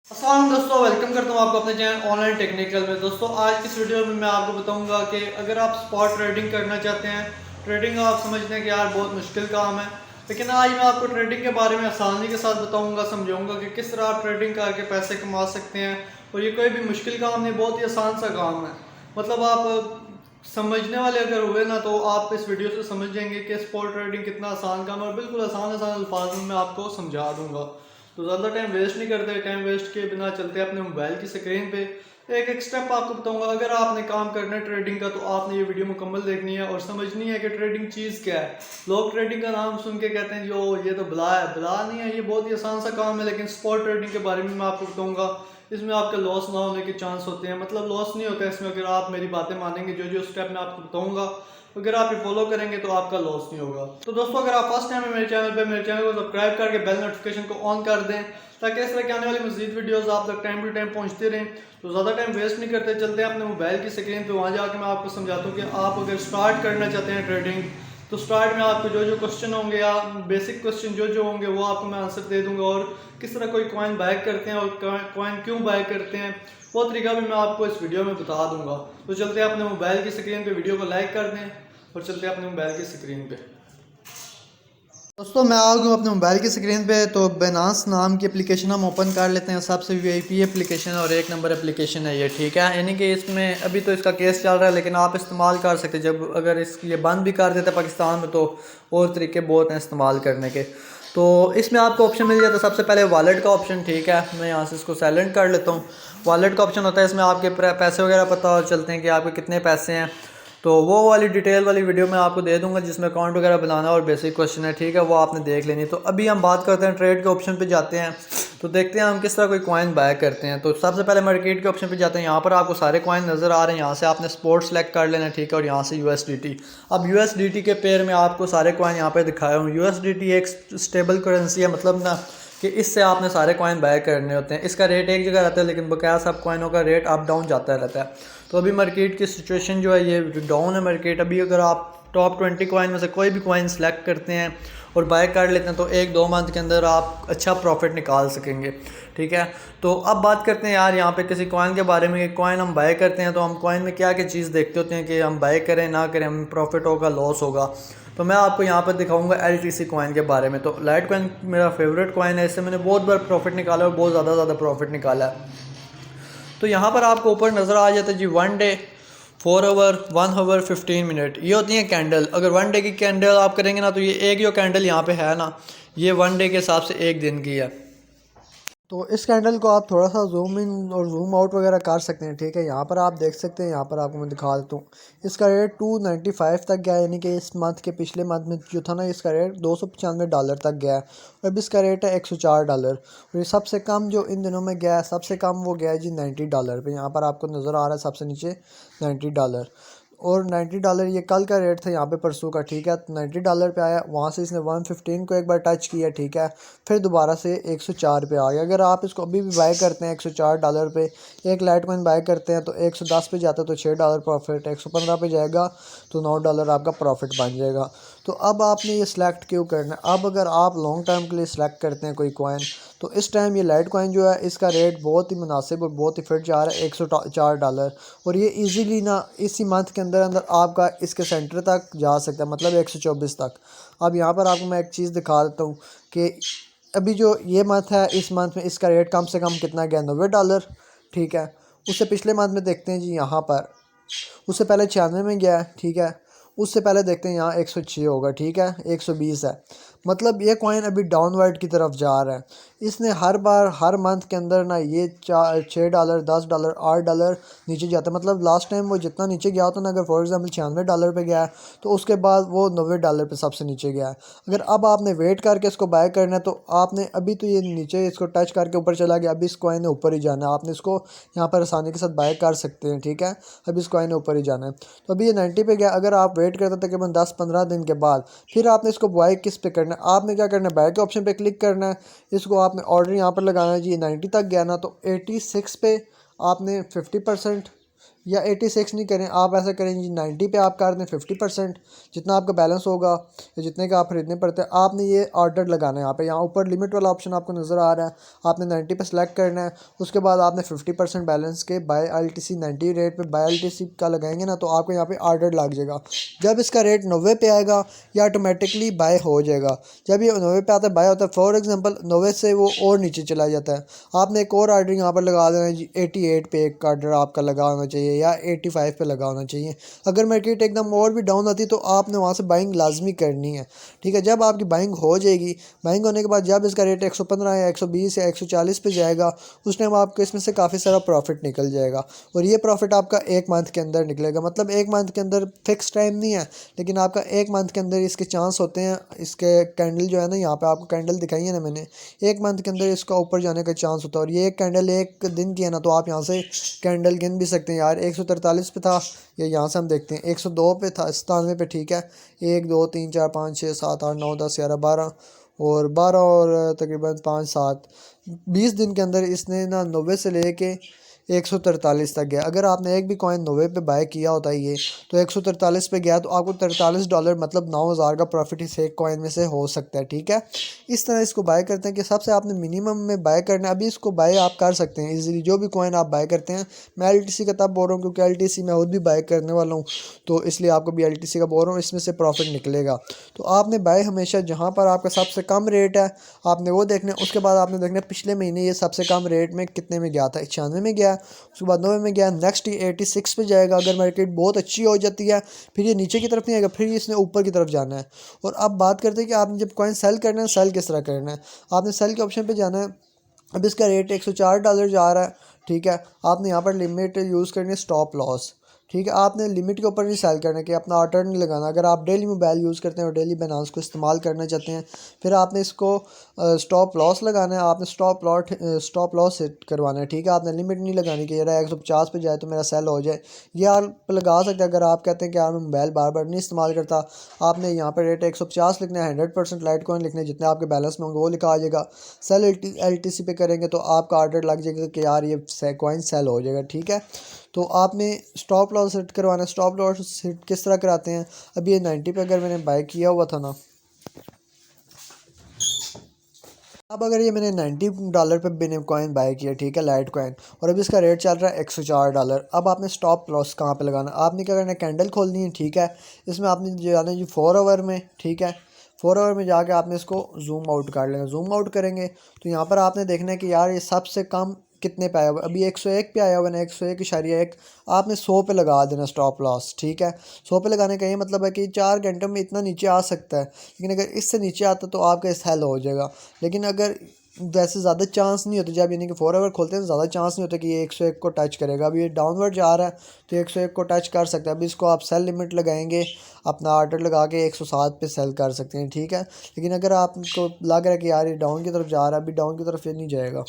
अस्सलाम दोस्तों, वेलकम करता हूँ आपको अपने चैनल ऑनलाइन टेक्निकल में। दोस्तों आज की इस वीडियो में मैं आपको बताऊंगा कि अगर आप स्पॉट ट्रेडिंग करना चाहते हैं, ट्रेडिंग आप समझते हैं कि यार बहुत मुश्किल काम है, लेकिन आज मैं आपको ट्रेडिंग के बारे में आसानी के साथ बताऊंगा, समझाऊंगा कि किस तरह आप ट्रेडिंग करके पैसे कमा सकते हैं। और ये कोई भी मुश्किल काम नहीं, बहुत ही आसान सा काम है। मतलब आप समझने वाले अगर हुए ना तो आप इस वीडियो से समझ जाएंगे कि स्पॉट ट्रेडिंग कितना आसान काम है, और बिल्कुल आसान आसान अल्फाज में मैं आपको समझा दूंगा। तो ज़्यादा टाइम वेस्ट नहीं करते, टाइम वेस्ट के बिना चलते अपने मोबाइल की स्क्रीन पे। एक एक स्टेप आपको बताऊंगा। अगर आपने काम करना है ट्रेडिंग का तो आपने ये वीडियो मुकम्मल देखनी है और समझनी है कि ट्रेडिंग चीज़ क्या है। लोग ट्रेडिंग का नाम सुन के कहते हैं जो ये तो बला है, बला नहीं है, ये बहुत ही आसान सा काम है। लेकिन स्पॉट ट्रेडिंग के बारे में मैं आपको बताऊंगा। इसमें आपके लॉस ना होने के चांस होते हैं, मतलब लॉस नहीं होता है इसमें अगर आप मेरी बातें मानेंगे। जो जो स्टेप मैं आपको बताऊंगा अगर आप ये फॉलो करेंगे तो आपका लॉस नहीं होगा। तो दोस्तों अगर आप फर्स्ट टाइम है मेरे चैनल को सब्सक्राइब करके बेल नोटिफिकेशन को ऑन कर दें, ताकि इस तरह की आने वाली मजीद वीडियोस आप तक टाइम टू टाइम पहुंचते रहें। तो ज़्यादा टाइम वेस्ट नहीं करते, चलते हैं अपने मोबाइल की स्क्रीन पे। वहाँ जाकर मैं आपको समझाता हूँ कि आप अगर स्टार्ट करना चाहते हैं ट्रेडिंग, तो स्टार्ट में आपको जो जो क्वेश्चन होंगे या बेसिक क्वेश्चन जो जो होंगे वो आपको मैं आंसर दे दूंगा। और किस तरह कोई कॉइन बाय करते हैं और कॉइन क्यों बाय करते हैं वो तरीका भी मैं आपको इस वीडियो में बता दूंगा। तो चलते हैं अपने मोबाइल की स्क्रीन पे, वीडियो को लाइक कर दें और चलते हैं अपने मोबाइल की स्क्रीन पे। दोस्तों मैं आ गया अपने मोबाइल की स्क्रीन पे। तो बेनास नाम की एप्लीकेशन हम ओपन कर लेते हैं। सबसे वीआईपी एप्लीकेशन और एक नंबर एप्लीकेशन है ये, ठीक है। यानी कि इसमें अभी तो इसका केस चल रहा है, लेकिन आप इस्तेमाल कर सकते। जब अगर इस ये बंद भी कर देते पाकिस्तान में तो और तरीके बहुत हैं इस्तेमाल करने के। तो इसमें आपको ऑप्शन मिल जाता है सबसे पहले वॉलेट का ऑप्शन, ठीक है। मैं यहाँ से इसको साइलेंट कर लेता हूँ। वॉलेट का ऑप्शन होता है, इसमें आपके पैसे वगैरह पता चलते हैं कि आपके कितने पैसे हैं। तो वो वाली डिटेल वाली वीडियो मैं आपको दे दूंगा जिसमें अकाउंट वगैरह बनाना और बेसिक क्वेश्चन है, ठीक है, वो आपने देख लेनी। तो अभी हम बात करते हैं ट्रेड के ऑप्शन पे जाते हैं। तो देखते हैं हम किस तरह कोई कॉइन बाय करते हैं। तो सबसे पहले मार्केट के ऑप्शन पे जाते हैं। यहाँ पर आपको सारे कॉइन नज़र आ रहे हैं। यहाँ से आपने स्पोर्ट सेलेक्ट कर लेना है, ठीक है, और यहाँ से यूएसडीटी। अब यूएसडीटी के पेयर में आपको सारे कॉइन यहाँ पर दिखाए हूँ। यूएसडीटी एक स्टेबल करेंसी है, मतलब ना कि इससे आपने सारे कॉइन बाय करने होते हैं। इसका रेट एक जगह रहता है, लेकिन बकाया सब कॉइनों का रेट अप डाउन जाता रहता है। तो अभी मार्केट की सिचुएशन जो है ये डाउन है मार्केट। अभी अगर आप टॉप 20 कॉइन में से कोई भी कॉइन सेलेक्ट करते हैं और बाय कर लेते हैं तो 1-2 मंथ के अंदर आप अच्छा प्रॉफिट निकाल सकेंगे, ठीक है। तो अब बात करते हैं यार यहाँ पे किसी कॉइन के बारे में। कॉइन हम बाय करते हैं तो हम कॉइन में क्या क्या चीज़ देखते होते हैं कि हम बाय करें ना करें, हमें प्रॉफिट होगा लॉस होगा। तो मैं आपको यहाँ पर दिखाऊंगा LTC कॉइन के बारे में। तो लाइट कॉइन मेरा फेवरेट कॉइन है, इससे मैंने बहुत बार प्रॉफिट निकाला और बहुत ज़्यादा प्रॉफिट निकाला है। तो यहाँ पर आपको ऊपर नज़र आ जाता है जी 1 डे, 4 आवर, 1 आवर, 15 मिनट, ये होती हैं कैंडल। अगर 1 डे की कैंडल आप करेंगे ना तो ये एक जो कैंडल यहाँ पे है ना, ये 1 डे के हिसाब से एक दिन की है। तो इस कैंडल को आप थोड़ा सा जूम इन और जूम आउट वगैरह कर सकते हैं, ठीक है। यहाँ पर आप देख सकते हैं, यहाँ पर आपको मैं दिखा देता हूँ। इसका रेट 295 तक गया है, यानी कि इस मंथ के पिछले मंथ में जो था ना इसका रेट $295 तक गया है। और अभी इसका रेट है $104। और ये सबसे कम जो इन दिनों में गया है, सबसे कम वो गया है जी $90 पे। यहाँ पर आपको नज़र आ रहा है सबसे नीचे $90। और $90 ये कल का रेट था यहाँ पे परसों का, ठीक है। तो $90 पे आया, वहाँ से इसने 115 को एक बार टच किया, ठीक है, फिर दोबारा से 104 पे आ गया। अगर आप इसको अभी भी बाय करते हैं $104 पे, एक लाइट कॉइन बाय करते हैं तो 110 पे जाता है तो $6 प्रॉफिट, 115 पे जाएगा तो $9 आपका प्रॉफिट बन जाएगा। तो अब आपने ये सिलेक्ट क्यों करना है। अब अगर आप लॉन्ग टर्म के लिए सिलेक्ट करते हैं कोई कॉइन, तो इस टाइम ये लाइट कॉइन जो है इसका रेट बहुत ही मुनासिब और बहुत ही फिट जा रहा है, $104। और ये इजीली ना इसी मंथ के अंदर अंदर आपका इसके सेंटर तक जा सकता है, मतलब 124 तक। अब यहाँ पर आपको मैं एक चीज़ दिखा देता हूँ कि अभी जो ये मंथ है, इस मंथ में इसका रेट कम से कम कितना गया, $90, ठीक है। उससे पिछले मंथ में देखते हैं जी, यहाँ पर उससे पहले 96 में गया है, ठीक है। उससे पहले देखते हैं यहाँ 106 होगा, ठीक है, 120 है। मतलब ये कॉइन अभी डाउनवर्ड की तरफ जा रहा है। इसने हर बार हर मंथ के अंदर ना ये $6, $10, $8 नीचे जाता है। मतलब लास्ट टाइम वो जितना नीचे गया होता ना, अगर फॉर एग्जांपल $96 पे गया है तो उसके बाद वो $90 पे सबसे नीचे गया है। अगर अब आपने वेट करके इसको बाय करना है तो आपने अभी तो ये नीचे इसको टच करके ऊपर चला गया, अभी इस कॉइन ने ऊपर ही जाना है। आपने इसको यहाँ पर आसानी के साथ बाय कर सकते हैं, ठीक है। अभी इस कॉइन ने ऊपर ही जाना है। तो अभी ये 90 पे गया। अगर आप वेट करते तकरीबन 10-15 दिन के बाद फिर आपने इसको बाय किस पे करना है, आपने क्या करना है, बाय के ऑप्शन पे क्लिक करना है। इसको आपने ऑर्डर यहाँ पर लगाना है जी। 90 तक गया ना तो 86 पे आपने 50% या 86 नहीं करें, आप ऐसा करें जी 90 पे आप कर दें 50%, जितना आपका बैलेंस होगा या जितने का आप खरीदने पड़ते हैं आपने ये ऑर्डर लगाना है। यहाँ पे यहाँ ऊपर लिमिट वाला ऑप्शन आपको नज़र आ रहा है, आपने 90 पे सेलेक्ट करना है। उसके बाद आपने 50% बैलेंस के बाय LTC 90 रेट पे बाय LTC का लगाएंगे ना, तो आपको यहाँ पे ऑर्डर लग जाएगा। जब इसका रेट 90 पे आएगा या ऑटोमेटिकली बाय हो जाएगा। जब ये 90 पे आता है बाय होता है, फॉर एग्जांपल 90 से वो और नीचे चला जाता है, आपने एक और ऑर्डर यहाँ पर लगा देना है जी 88 पे एक ऑर्डर आपका लगा होना चाहिए या 85 पे लगा होना चाहिए। अगर मार्केट एकदम और भी डाउन आती तो आपने वहाँ से बाइंग लाजमी करनी है, ठीक है। जब आपकी बाइंग हो जाएगी, बाइंग होने के बाद जब इसका रेट 115 या 120 या 140 पे जाएगा, उस टाइम आपको इसमें से काफ़ी सारा प्रॉफिट निकल जाएगा। और ये प्रॉफिट आपका एक मंथ के अंदर निकलेगा, मतलब एक मंथ के अंदर फिक्स टाइम नहीं है, लेकिन आपका एक मंथ के अंदर इसके चांस होते हैं। इसके कैंडल जो है ना, यहाँ पे आपको कैंडल दिखाई है ना मैंने, एक मंथ के अंदर इसका ऊपर जाने का चांस होता है। और ये एक कैंडल एक दिन की है ना, तो आप यहाँ से कैंडल गिन भी सकते हैं यार। 143 पे था, ये यहाँ से हम देखते हैं 102 पे था, 97 पे, ठीक है। 1 2 3 4 5 6 7 8 9 10 11 12 और 12 और तकरीबन 5 7 20 दिन के अंदर इसने ना 90 से लेके 143 तक गया। अगर आपने एक भी कॉइन 90 पे बाय किया होता है ये, तो 143 पे गया तो आपको $43 मतलब 9,000 का प्रॉफिट इस एक कॉइन में से हो सकता है, ठीक है। इस तरह इसको बाय करते हैं कि सबसे आपने मिनिमम में बाय करना है। अभी इसको बाय आप कर सकते हैं इजीली, जो भी कॉइन आप बाय करते हैं। मैं LTC का तब बोल रहा हूँ क्योंकि LTC मैं खुद भी बाय करने वाला हूँ, तो इसलिए आपको भी LTC का बोल रहा हूँ, इसमें से प्रॉफिट निकलेगा। तो आपने बाय हमेशा जहाँ पर आपका सबसे कम रेट है आपने वो देखना है। उसके बाद आपने देखना है पिछले महीने ये सबसे कम रेट में कितने में गया था, 96 में गया, उसके बाद 90 में गया, नेक्स्ट ये 86 पे जाएगा। अगर मार्केट बहुत अच्छी हो जाती है फिर ये नीचे की तरफ नहीं आएगा, फिर इसने ऊपर की तरफ जाना है। और अब बात करते हैं कि आपने जब कॉइन सेल करना है, सेल किस तरह करना है। आपने सेल के ऑप्शन पे जाना है। अब इसका रेट $104 जा रहा है, ठीक है। आपने यहाँ पर लिमिट यूज़ करनी है स्टॉप लॉस, ठीक है। आपने लिमिट के ऊपर नहीं सेल करना कि अपना ऑर्डर नहीं लगाना। अगर आप डेली मोबाइल यूज़ करते हैं और डेली बाइनेंस को इस्तेमाल करना चाहते हैं, फिर आपने इसको स्टॉप लॉस लगाना है। आपने स्टॉप लॉस सेट करवाना है, ठीक है। आपने लिमिट नहीं लगानी कि यार 150 पे जाए तो मेरा सेल हो जाए, ये आप लगा सकते हैं। अगर आप कहते हैं कि यार मैं मोबाइल बार बार नहीं इस्तेमाल करता, आपने यहाँ पर रेट 150 लिखना है, 100% लाइट कॉइन लिखना है, जितने आपके बैलेंस में होंगे वो लिखा आ जाएगा। सेल LTC पे करेंगे तो आपका ऑर्डर लग जाएगा कि यार ये कॉइन सेल हो जाएगा, ठीक है। तो आपने स्टॉप लॉस सेट करवाना है। स्टॉप लॉस सेट किस तरह कराते हैं, अभी ये 90 पे अगर मैंने बाय किया हुआ था ना, अब अगर ये मैंने $90 पे बिटकॉइन कॉइन बाय किया, ठीक है, लाइट कॉइन, और अभी इसका रेट चल रहा है $104। अब आपने स्टॉप लॉस कहाँ पे लगाना, आपने क्या करना है, कैंडल खोलनी है, ठीक है। इसमें आपने जाना है जी 4 आवर में, ठीक है। 4 आवर में जाके आपने इसको जूम आउट कर लेना। जूम आउट करेंगे तो यहाँ पर आपने देखना है कि यार ये सबसे कम कितने पे आया हुआ, अभी 101 पे आया हुआ ना, 101.1। आपने 100 पे लगा देना स्टॉप लॉस, ठीक है। 100 पे लगाने का ये मतलब है कि 4 घंटे में इतना नीचे आ सकता है, लेकिन अगर इससे नीचे आता तो आपका सेल हो जाएगा। लेकिन अगर वैसे ज़्यादा चांस नहीं होते, जब यानी कि 4 आवर खोलते हैं तो ज़्यादा चांस नहीं होता कि ये 101 को टच करेगा। अभी ये डाउनवर्ड जा रहा है तो 101 को टच कर सकता है। अभी इसको आप सेल लिमिट लगाएंगे, अपना ऑर्डर लगा के 107 पे सेल कर सकते हैं, ठीक है। लेकिन अगर आपको लग रहा है कि यार ये डाउन की तरफ जा रहा है, अभी डाउन की तरफ ये नहीं जाएगा।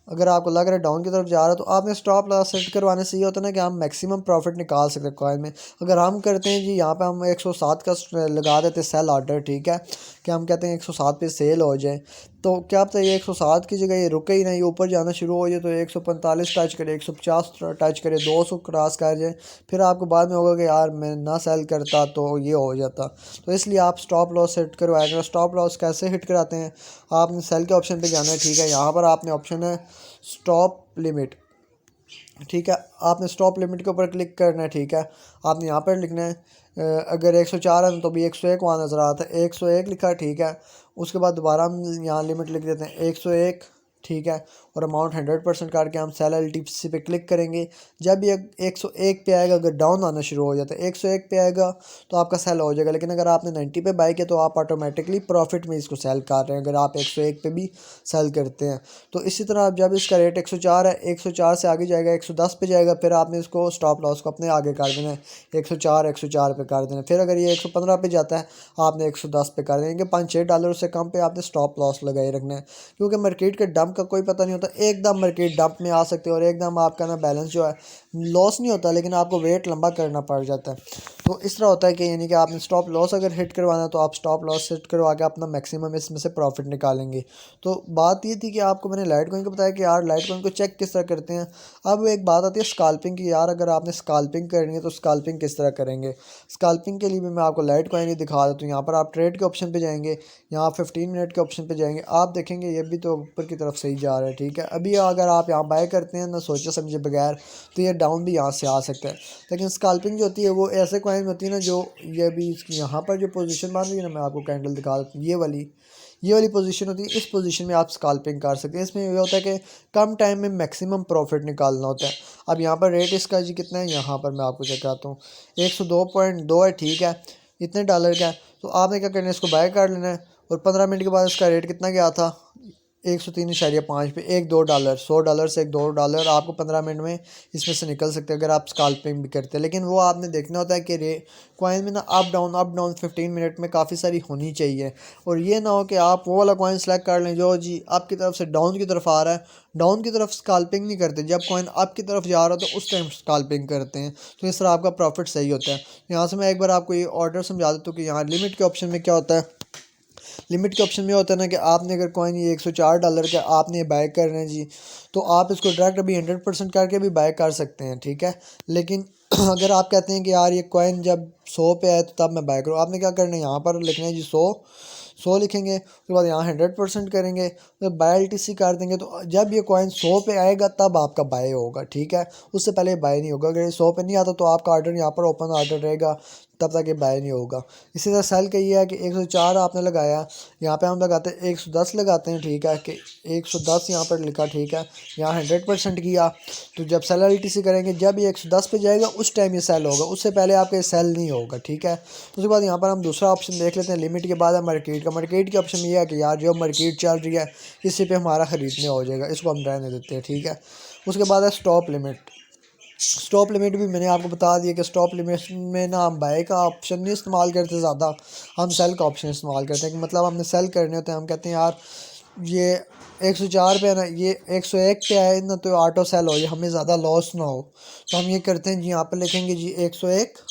अगर आपको लग रहा है डाउन की तरफ जा रहा है तो आपने स्टॉप लॉस सेट करवाने से ये होता है ना कि हम मैक्सिमम प्रॉफिट निकाल सकते हैं कॉइन में। अगर हम करते हैं जी यहाँ पे हम 107 का लगा देते हैं सेल ऑर्डर, ठीक है, कि हम कहते हैं 107 पे सेल हो जाए, तो क्या पता ये 107 की जगह ये रुके ही नहीं, ये ऊपर जाना शुरू हो जाए तो 145 टच करे, 150 टच करे, 200 क्रॉस कर जाए, फिर आपको बाद में होगा कि यार मैं ना सेल करता तो ये हो जाता। तो इसलिए आप स्टॉप लॉस सेट करवाएगा। स्टॉप लॉस कैसे हिट कराते हैं, आपने सेल के ऑप्शन पे जाना है, ठीक है। यहाँ पर आपने ऑप्शन है स्टॉप लिमिट, ठीक है। आपने स्टॉप लिमिट के ऊपर क्लिक करना है, ठीक है। आपने यहाँ पर लिखना है अगर 104 है तो भी 101 वहाँ नज़र आता है, 101 लिखा, ठीक है। उसके बाद दोबारा हम यहाँ लिमिट लिख देते हैं 101, ठीक है। और अमाउंट 100% करके हम सेल LTC पे क्लिक करेंगे। जब ये 101 पे आएगा, अगर डाउन आना शुरू हो जाता है 101 पे आएगा तो आपका सेल हो जाएगा। लेकिन अगर आपने 90 पे बाई किया तो आप ऑटोमेटिकली प्रॉफिट में इसको सेल कर रहे हैं, अगर आप 101 पे भी सेल करते हैं। तो इसी तरह आप जब इसका रेट 104 है, 104 से आगे जाएगा 110 पे जाएगा, फिर आपने इसको स्टॉप लॉस को अपने आगे कर देना है, 104 पे कर देना। फिर अगर ये 115 पे जाता है आपने 110 पे कर देंगे। $5-6 से कम पे आपने स्टॉप लॉस लगाए रखना है, क्योंकि मार्केट के डंप का कोई पता नहीं होता। एकदम मार्केट डंप में आ सकते हैं और एकदम आपका ना बैलेंस जो है लॉस नहीं होता, लेकिन आपको वेट लंबा करना पड़ जाता है। तो इस तरह होता है कि यानी कि आपने स्टॉप लॉस अगर हिट करवाना तो आप स्टॉप लॉस हिट करवा के अपना मैक्सिमम इसमें से प्रॉफिट निकालेंगे। तो बात ये थी कि आपको मैंने लाइट कॉइन को बताया कि यार लाइट कॉइन को चेक किस तरह करते हैं। अब एक बात आती है स्काल्पिंग की। यार अगर आपने स्काल्पिंग करनी है तो स्काल्पिंग किस तरह करेंगे। स्काल्पिंग के लिए भी मैं आपको लाइट कॉइन ही दिखा देता हूँ। यहाँ पर आप ट्रेड के ऑप्शन पे जाएंगे, यहाँ 15 मिनट के ऑप्शन पे जाएंगे, आप देखेंगे ये भी तो ऊपर की तरफ सही जा रहा है, ठीक है। अभी अगर आप यहाँ बाय करते हैं ना सोचे समझे बगैर तो ये डाउन भी यहाँ से आ सकता है। लेकिन स्काल्पिंग जो होती है वो ऐसे कॉइन होती है ना जो ये भी यहाँ पर जो पोजीशन बन रही है ना, मैं आपको कैंडल दिखा देता हूँ, ये वाली पोजीशन होती है। इस पोजीशन में आप स्काल्पिंग कर सकते हैं। इसमें ये होता है कि कम टाइम में मैक्सिमम प्रॉफिट निकालना होता है। अब यहाँ पर रेट इसका जी कितना है, यहाँ पर मैं आपको चेक कराता हूँ, 102.2 है, ठीक है, इतने डॉलर का है। तो आपने क्या करना है, इसको बाय कर लेना है और 15 मिनट के बाद इसका रेट कितना गया था, 103.5 पे, $1-2, $100 से $1-2 आपको 15 मिनट में इसमें से निकल सकते हैं अगर आप स्काल्पिंग भी करते हैं। लेकिन वो आपने देखना होता है कि कॉइन में ना अप डाउन 15 मिनट में काफ़ी सारी होनी चाहिए। और ये ना हो कि आप वो वाला कॉइन सेलेक्ट कर लें जो जी आपकी तरफ से डाउन की तरफ आ रहा है, डाउन की तरफ स्काल्पिंग नहीं करते, जब कॉइन अप की तरफ जा रहा है तो उस टाइम स्काल्पिंग करते हैं। तो इस तरह आपका प्रॉफिट सही होता है। यहाँ से मैं एक बार आपको ये ऑर्डर समझा देता हूँ कि यहाँ लिमिट के ऑप्शन में क्या होता है। लिमिट के ऑप्शन में होता है ना कि आपने अगर कॉइन ये $104 का आपने ये बाय करना है जी, तो आप इसको डायरेक्ट अभी 100% करके भी बाय कर सकते हैं, ठीक है। लेकिन अगर आप कहते हैं कि यार ये कॉइन जब 100 पे आए तो तब मैं बाय करूँ, आपने क्या करना है, यहाँ पर लिखना है जी 100 लिखेंगे, उसके बाद यहाँ 100% करेंगे, तो बाय LTC कर देंगे। तो जब ये कॉइन 100 पे आएगा तब आपका बाय होगा, ठीक है, उससे पहले बाय नहीं होगा। अगर ये 100 पे नहीं आता तो आपका ऑर्डर यहाँ पर ओपन ऑर्डर रहेगा, तब तक ये बाय नहीं होगा। इसी तरह सेल का ये है कि 104 आपने लगाया, यहाँ पे हम लगाते हैं 110 लगाते हैं, ठीक है, कि 110 यहाँ पर लिखा, ठीक है, यहाँ 100% किया। तो जब सेल LTC करेंगे, जब ये 110 पे जाएगा उस टाइम ये सेल होगा, उससे पहले आपका ये सेल नहीं होगा, ठीक है। उसके बाद यहाँ पर हम दूसरा ऑप्शन देख लेते हैं लिमिट के बाद है मार्केट का। मार्केट के ऑप्शन में यह है कि यार जो मार्केट चल रही है इसी पे हमारा ख़रीदने हो जाएगा, इसको हम रहने देते हैं, ठीक है। उसके बाद है स्टॉप लिमिट। स्टॉप लिमिट भी मैंने आपको बता दिया कि स्टॉप लिमिट में ना हम बाय का ऑप्शन नहीं इस्तेमाल करते ज़्यादा, हम सेल का ऑप्शन इस्तेमाल करते हैं कि मतलब हमने सेल करने होते हैं। हम कहते हैं यार ये 104 पे है ना, ये 101 पे आए ना तो ऑटो सेल हो, ये हमें ज़्यादा लॉस ना हो। तो हम ये करते हैं जी, यहाँ पर लिखेंगे जी 101,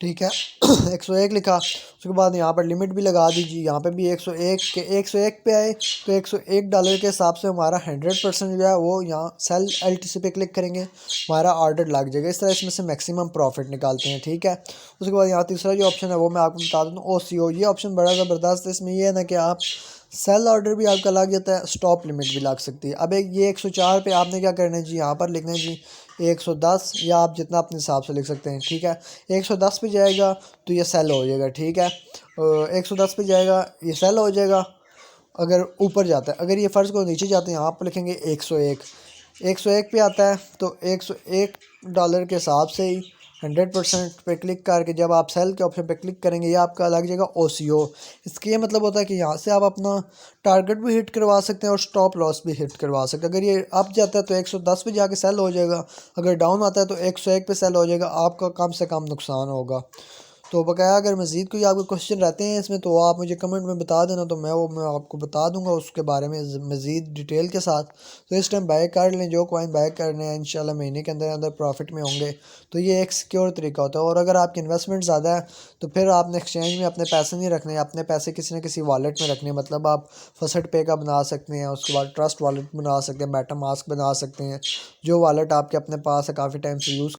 ठीक है, 101 लिखा। उसके बाद यहाँ पर लिमिट भी लगा दीजिए, यहाँ पे भी 101 के 101 पे आए तो $101 के हिसाब से हमारा 100% जो है वो यहाँ सेल LTC पे क्लिक करेंगे, हमारा ऑर्डर लग जाएगा। इस तरह इसमें से मैक्सिमम प्रॉफिट निकालते हैं, ठीक है। उसके बाद यहाँ तीसरा जो ऑप्शन है वो मैं आपको बता दूँ, OCO। ये ऑप्शन बड़ा ज़बरदस्त है। इसमें यह है ना कि आप सेल ऑर्डर भी आपका लग जाता है, स्टॉप लिमिट भी लग सकती है। अब एक ये 104 पे आपने क्या करना है जी, यहाँ पर लिखना है जी 110, या आप जितना अपने हिसाब से लिख सकते हैं, ठीक है। 110 पे जाएगा तो ये सेल हो जाएगा, ठीक है, 110 पे जाएगा ये सेल हो जाएगा अगर ऊपर जाता है। अगर ये फ़र्ज़ को नीचे जाते हैं, यहाँ पर लिखेंगे 101 पे आता है तो $101 के हिसाब से ही 100% पे क्लिक करके जब आप सेल के ऑप्शन पे क्लिक करेंगे, ये आपका लग जाएगा OCO। इसका ये मतलब होता है कि यहाँ से आप अपना टारगेट भी हिट करवा सकते हैं और स्टॉप लॉस भी हिट करवा सकते हैं। अगर ये अप जाता है तो 110 पे जाके सेल हो जाएगा, अगर डाउन आता है तो 101 पे सेल हो जाएगा, आपका कम से कम नुकसान होगा। तो बकाया अगर मज़ीद कोई आपके क्वेश्चन रहते हैं इसमें तो आप मुझे कमेंट में बता देना, तो मैं आपको बता दूंगा उसके बारे में मज़ीद डिटेल के साथ। तो इस टाइम बाय कर लें, जो कॉइन बाय करने हैं इंशाल्लाह महीने के अंदर अंदर प्रॉफिट में होंगे। तो ये एक सिक्योर तरीका होता है। और अगर आपकी इन्वेस्टमेंट ज़्यादा है तो फिर आपने एक्सचेंज में अपने पैसे नहीं रखने, अपने पैसे किसी न किसी वॉलेट में रखने। मतलब आप फर्स्ट पे का बना सकते हैं, उसके बाद ट्रस्ट वॉलेट बना सकते हैं, मेटामास्क बना सकते हैं, जो वॉलेट आपके अपने पास है काफ़ी टाइम से यूज़